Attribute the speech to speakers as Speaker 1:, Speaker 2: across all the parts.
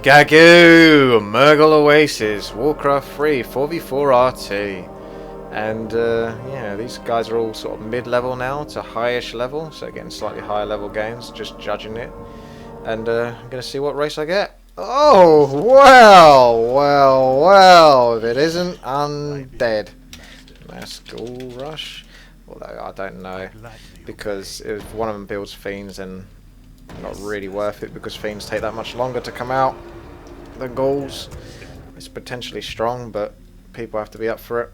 Speaker 1: Gagoo! Murgle Oasis, Warcraft 3, 4v4 RT. And yeah, these guys are all sort of mid-level now to highish level, so getting slightly higher level games, just judging it. And I'm going to see what race I get. Oh, well, if it isn't undead. Mass Ghoul Rush? Although I don't know, because if one of them builds Fiends, then not really worth it, because Fiends take that much longer to come out than Ghouls. It's potentially strong, but people have to be up for it.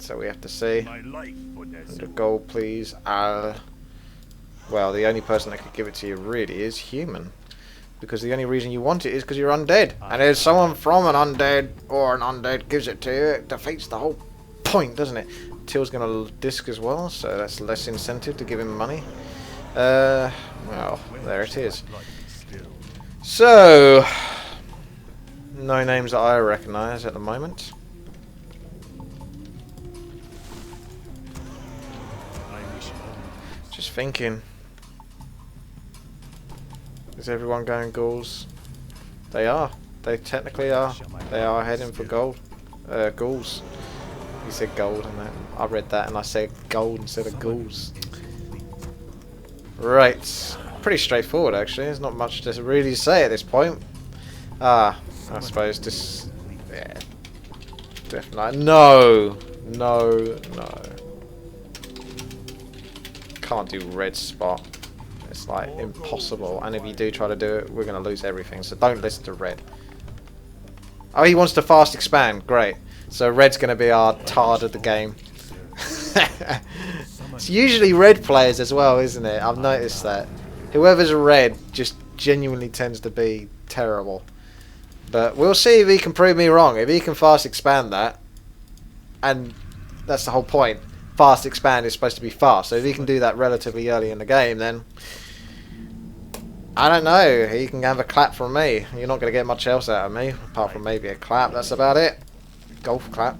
Speaker 1: So we have to see. 100 gold, please. Well, the only person that could give it to you really is human. Because the only reason you want it is because you're undead. And if someone from an undead or an undead gives it to you, it defeats the whole point, doesn't it? Till's going to disc as well, so that's less incentive to give him money. Well, there it is. So, no names that I recognise at the moment. Just thinking. Is everyone going ghouls? They are. They technically are. They are heading for gold. Ghouls. You said gold, and I read that and I said gold instead of ghouls. Right. Pretty straightforward actually. There's not much to really say at this point. I suppose this... Yeah. Definitely. No! No. Can't do red spot. It's like impossible, and if you do try to do it, we're going to lose everything, so don't listen to red. Oh, he wants to fast expand, great. So red's going to be our tard of the game. It's usually red players as well, isn't it? I've noticed that. Whoever's red just genuinely tends to be terrible. But we'll see if he can prove me wrong. If he can fast expand that, and that's the whole point. Fast expand is supposed to be fast, so if he can do that relatively early in the game, then I don't know, he can have a clap from me. You're not going to get much else out of me, apart from maybe a clap, that's about it. Golf clap.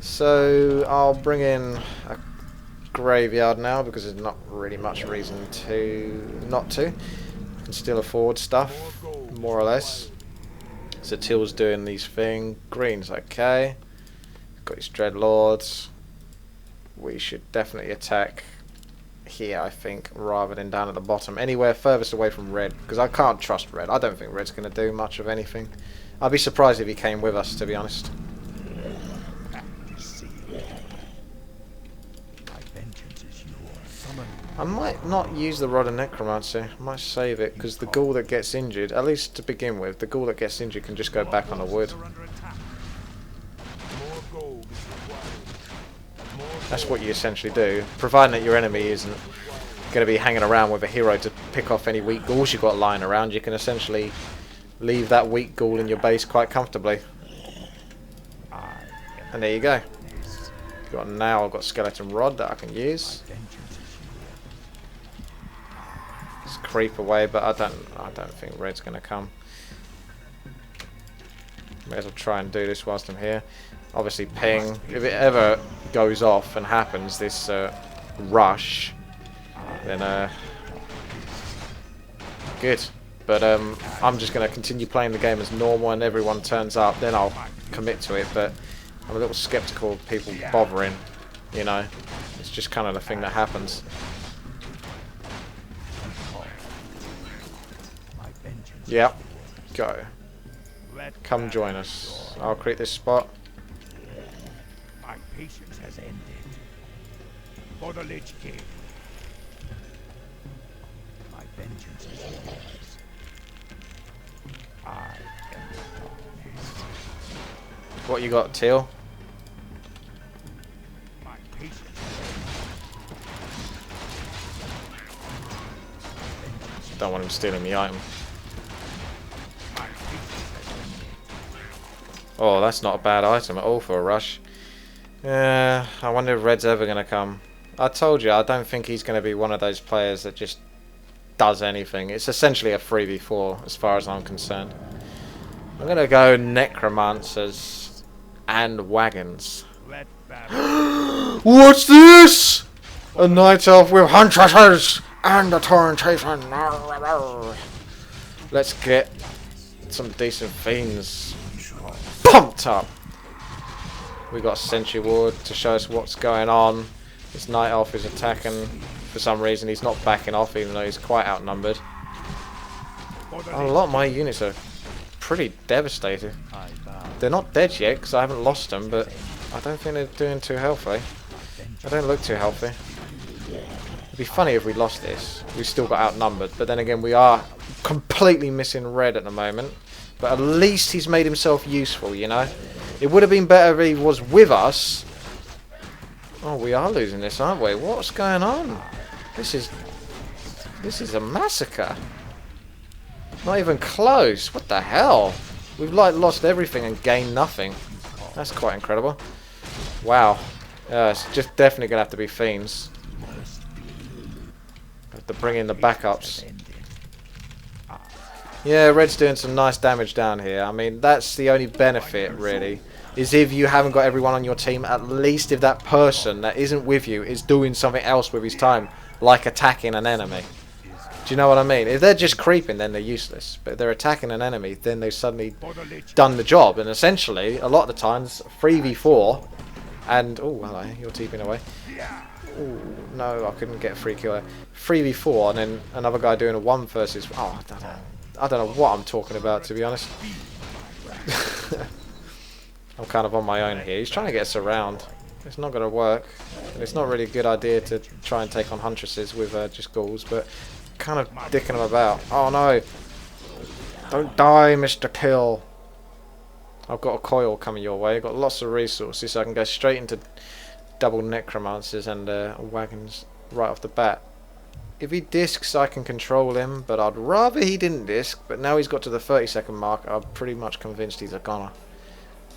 Speaker 1: So I'll bring in a graveyard now, because there's not really much reason to not to. I can still afford stuff, more or less. So Till's doing these things, green's okay. Got his Dreadlords. We should definitely attack here, I think, rather than down at the bottom. Anywhere furthest away from red, because I can't trust red. I don't think red's going to do much of anything. I'd be surprised if he came with us, to be honest. I might not use the Rod of Necromancy. I might save it, because the ghoul that gets injured, at least to begin with, the ghoul that gets injured can just go back on the wood. That's what you essentially do, providing that your enemy isn't going to be hanging around with a hero to pick off any weak ghouls you've got lying around. You can essentially leave that weak ghoul in your base quite comfortably. And there you go. Now I've got Skeleton Rod that I can use. Just creep away, but I don't think red's going to come. May as well try and do this whilst I'm here. Obviously ping, if it ever goes off and happens, this rush, then good. But I'm just going to continue playing the game as normal, and everyone turns up, then I'll commit to it. But I'm a little skeptical of people bothering, you know. It's just kind of the thing that happens. Yep, go. Come join us. I'll create this spot.
Speaker 2: My patience has ended. For the Lich King. My vengeance is yours. I am the darkness.
Speaker 1: What you got, Teal?
Speaker 2: My patience
Speaker 1: Don't want him stealing the item. Oh, that's not a bad item at all for a rush. I wonder if red's ever going to come. I told you, I don't think he's going to be one of those players that just does anything. It's essentially a 3v4 as far as I'm concerned. I'm going to go Necromancers and Wagons. What's this? A night elf with huntresses and a torrentation. Let's get some decent fiends pumped up. We got a Sentry Ward to show us what's going on. This Night Elf is attacking for some reason. He's not backing off even though he's quite outnumbered. A lot of my units are pretty devastated. They're not dead yet because I haven't lost them, but I don't think they're doing too healthy. They don't look too healthy. It'd be funny if we lost this. We still got outnumbered, but then again we are completely missing red at the moment. But at least he's made himself useful, you know. It would have been better if he was with us. Oh, we are losing this, aren't we? What's going on? This is a massacre. Not even close. What the hell? We've like lost everything and gained nothing. That's quite incredible. Wow. It's just definitely gonna have to be fiends. Have to bring in the backups. Yeah, red's doing some nice damage down here. I mean, that's the only benefit, really, is if you haven't got everyone on your team, at least if that person that isn't with you is doing something else with his time, like attacking an enemy. Do you know what I mean? If they're just creeping, then they're useless. But if they're attacking an enemy, then they've suddenly done the job. And essentially, a lot of the times, 3v4, and... oh, hello, you're TPing away. Oh, no, I couldn't get a free kill there. 3v4, and then another guy doing a 1 versus... oh, I don't know what I'm talking about, to be honest. I'm kind of on my own here. He's trying to get us around. It's not going to work. And it's not really a good idea to try and take on huntresses with just ghouls, but kind of dicking them about. Oh no! Don't die, Mr. Kill! I've got a coil coming your way. I've got lots of resources, so I can go straight into double necromancers and wagons right off the bat. If he discs, I can control him, but I'd rather he didn't disc. But now he's got to the 30-second mark, I'm pretty much convinced he's a goner.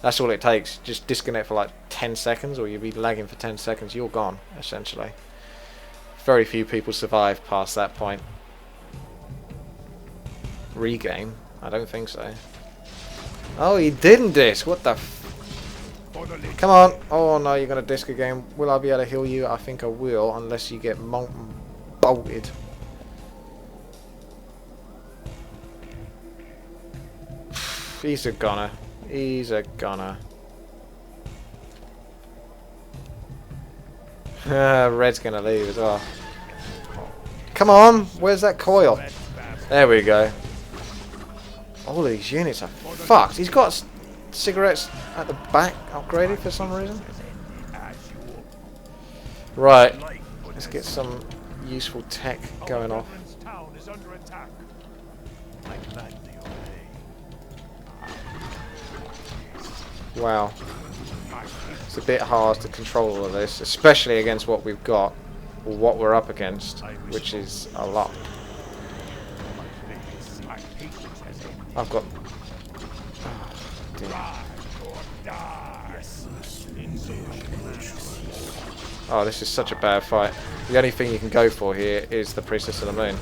Speaker 1: That's all it takes. Just disconnect for like 10 seconds, or you'll be lagging for 10 seconds. You're gone, essentially. Very few people survive past that point. Regain? I don't think so. Oh, he didn't disc. What the f... Come on. Oh no, you're going to disc again. Will I be able to heal you? I think I will, unless you get bolted. He's a goner. He's a goner. Red's gonna leave as well. Come on! Where's that coil? There we go. All these units are fucked. He's got cigarettes at the back upgraded for some reason. Right. Let's get some useful tech going off. Wow. It's a bit hard to control all of this, especially against what we've got, or what we're up against, which is a lot. I've got... oh, this is such a bad fight. The only thing you can go for here is the Priestess of the Moon.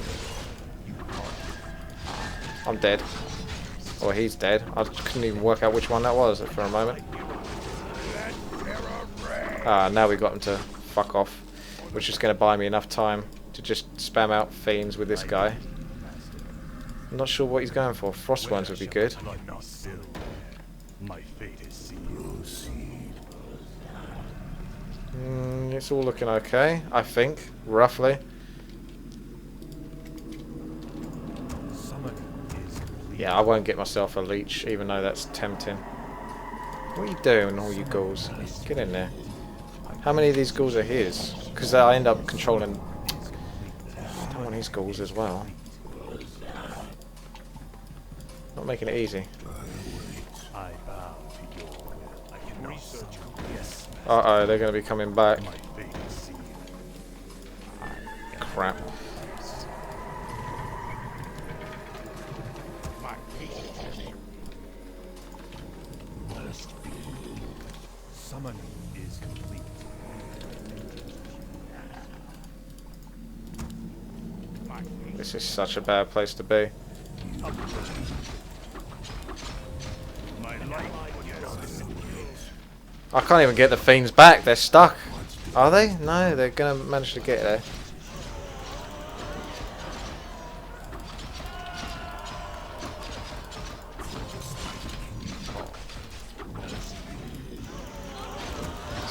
Speaker 1: I'm dead. Or he's dead. I couldn't even work out which one that was for a moment. Ah, now we got him to fuck off, which is going to buy me enough time to just spam out fiends with this guy. I'm not sure what he's going for. Frostworms would be good. It's all looking okay, I think, roughly. Yeah, I won't get myself a leech, even though that's tempting. What are you doing, all you ghouls? Get in there. How many of these ghouls are his? Because I end up controlling... I don't want his ghouls as well. Not making it easy. Uh-oh, they're going to be coming back. Crap.
Speaker 2: Summoning is complete.
Speaker 1: This is such a bad place to be. I can't even get the fiends back. They're stuck. Are they? No, they're going to manage to get there.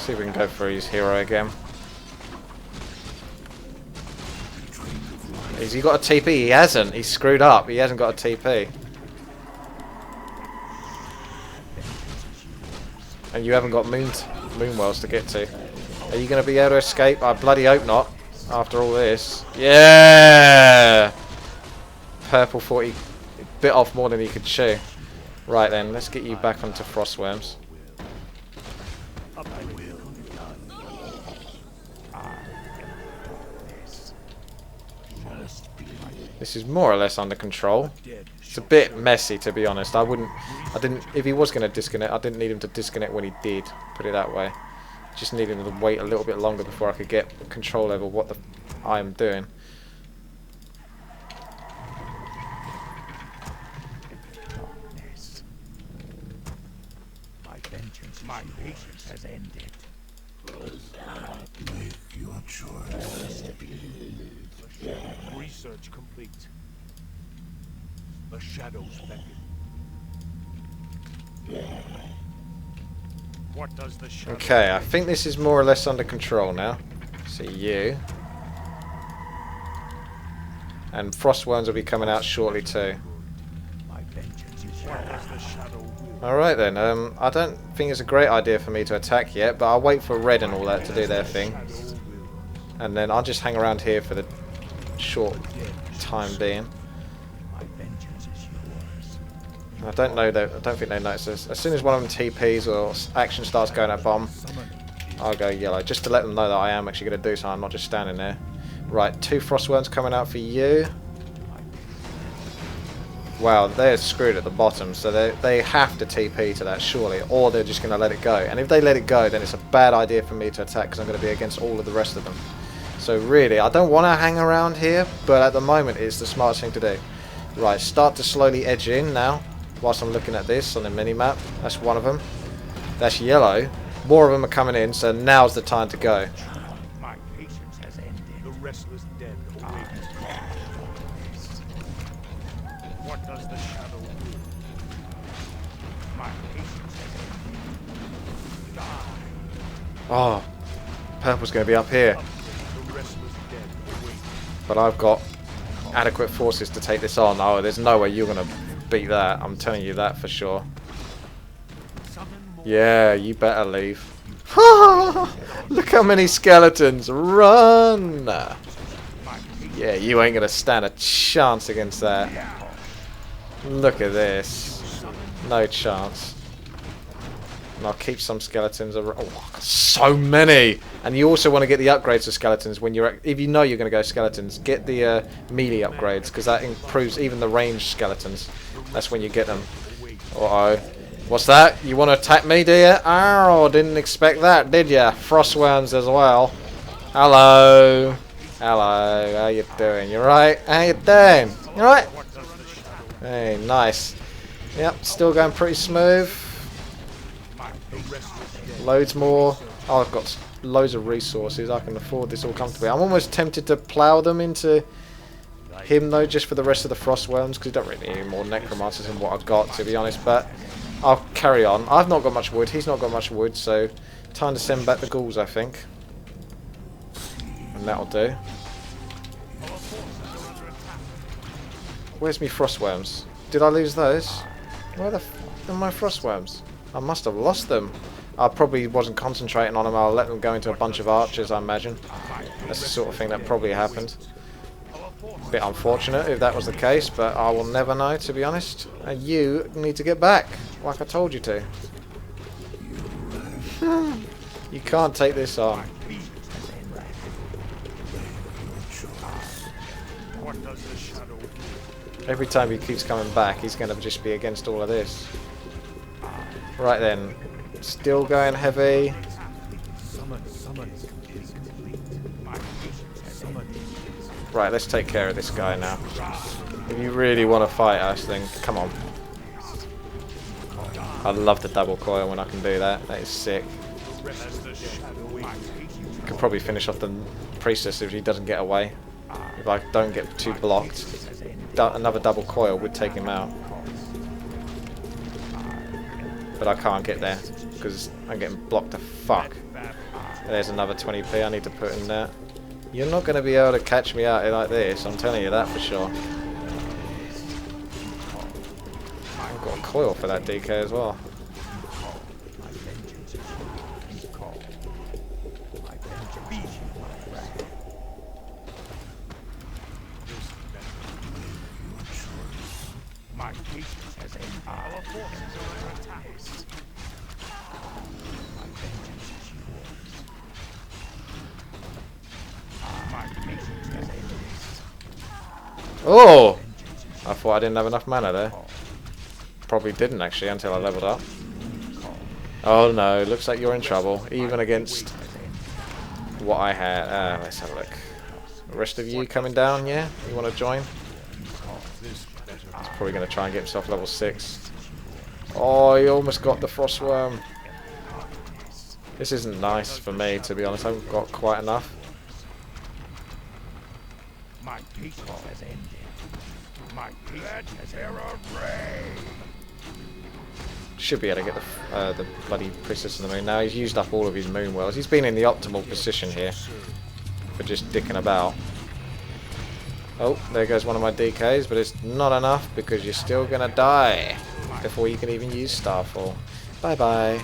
Speaker 1: See if we can go for his hero again. Has he got a TP? He hasn't. He's screwed up. He hasn't got a TP. And you haven't got moon wells to get to. Are you going to be able to escape? I bloody hope not. After all this. Yeah! Purple 40 bit off more than he could chew. Right then, let's get you back onto Frostworms. This is more or less under control. It's a bit messy, to be honest. If he was going to disconnect, I didn't need him to disconnect when he did. Put it that way. Just needed him to wait a little bit longer before I could get control over what I am doing.
Speaker 2: My patience has ended.
Speaker 3: Make your choice.
Speaker 2: Research complete. The shadows beckon. What does the shadow
Speaker 1: Okay, I think this is more or less under control now. See you. And Frostworms will be coming out shortly too.
Speaker 2: My vengeance is what does the shadow will?
Speaker 1: Alright then, I don't think it's a great idea for me to attack yet, but I'll wait for Red and all that to do their thing. And then I'll just hang around here for the short time being.
Speaker 2: My vengeance is yours.
Speaker 1: I don't know though, I don't think they notice this. As soon as one of them TPs or action starts going at bomb, I'll go yellow, just to let them know that I am actually going to do something, I'm not just standing there. Right, 2 Frostworms coming out for you. Wow, they're screwed at the bottom, so they have to TP to that surely, or they're just going to let it go. And if they let it go, then it's a bad idea for me to attack because I'm going to be against all of the rest of them. So really, I don't want to hang around here, but at the moment it's the smartest thing to do. Right, start to slowly edge in now, whilst I'm looking at this on the mini-map. That's one of them. That's yellow. More of them are coming in, so now's the time to go.
Speaker 2: My patience has ended. The restless dead awakens. What does the shadow will? My patience has ended. Die.
Speaker 1: Oh, purple's going to be up here.
Speaker 2: The restless dead awakens.
Speaker 1: But I've got adequate forces to take this on. Oh, there's no way you're going to beat that. I'm telling you that for sure. Yeah, you better leave. Look how many skeletons. Run! Yeah, you ain't going to stand a chance against that. Look at this. No chance. And I'll keep some skeletons around. Oh, so many! And you also want to get the upgrades to skeletons when you're... If you know you're going to go skeletons, get the melee upgrades, because that improves even the ranged skeletons. That's when you get them. Uh-oh. What's that? You want to attack me, do you? Oh, didn't expect that, did ya? Frostworms as well. Hello. Hello. How you doing? You right? How you doing? You right? Hey, nice. Yep, still going pretty smooth. Loads more. Oh, I've got loads of resources. I can afford this all comfortably. I'm almost tempted to plough them into him, though, just for the rest of the Frostworms, because you don't really need any more Necromancers than what I've got, to be honest. But I'll carry on. I've not got much wood. He's not got much wood, so time to send back the ghouls, I think. And that'll do. Where's me Frostworms? Did I lose those? Where the f are my Frostworms? I must have lost them. I probably wasn't concentrating on them. I'll let them go into a bunch of archers, I imagine. That's the sort of thing that probably happened. A bit unfortunate if that was the case, but I will never know, to be honest. And you need to get back, like I told you to. You can't take this on. Every time he keeps coming back, he's going to just be against all of this. Right then. Still going heavy. Right, let's take care of this guy now. If you really want to fight us, then come on. I love the double coil when I can do that. That is sick. Could probably finish off the priestess if he doesn't get away. If I don't get too blocked. Another double coil would take him out. but I can't get there because I'm getting blocked to fuck. There's another 20p I need to put in there. You're not going to be able to catch me out here like this, I'm telling you that for sure. I've got a coil for that DK as well.
Speaker 2: My patience has ended. Our forces are under attack. My vengeance is yours. My patience has ended.
Speaker 1: Oh! I thought I didn't have enough mana there. Probably didn't actually until I leveled up. Oh no, looks like you're in trouble. Even against what I had. Let's have a look. The rest of you coming down, yeah? You want to join? He's probably going to try and get himself level 6. Oh, he almost got the Frostworm. This isn't nice for me, to be honest. I haven't got quite enough.
Speaker 2: My patience has ended. My patience has ended.
Speaker 1: Should be able to get the bloody Priestess of the Moon now. He's used up all of his Moon Wells. He's been in the optimal position here for just dicking about. Oh, there goes one of my DKs, but it's not enough because you're still going to die before you can even use Starfall. Bye-bye.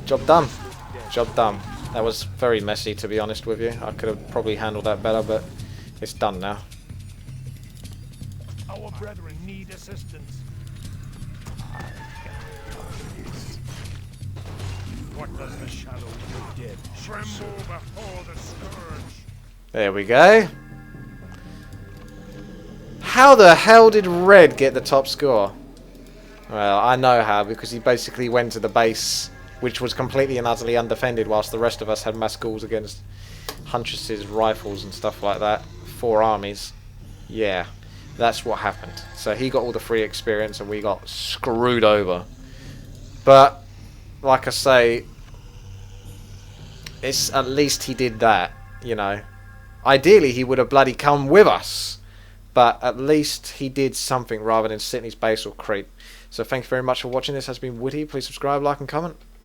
Speaker 1: Job done. Job done. That was very messy, to be honest with you. I could have probably handled that better, but it's done now.
Speaker 2: Our brethren need assistance. What does the shadow of the dead tremble before the scourge?
Speaker 1: There we go. How the hell did Red get the top score? Well, I know how, because he basically went to the base, which was completely and utterly undefended, whilst the rest of us had mass ghouls against Huntresses, rifles and stuff like that. 4 armies. Yeah, that's what happened. So he got all the free experience and we got screwed over. But, like I say, it's at least he did that, you know. Ideally, he would have bloody come with us. But at least he did something rather than sit in his base or creep. So thank you very much for watching. This has been WTii. Please subscribe, like and comment.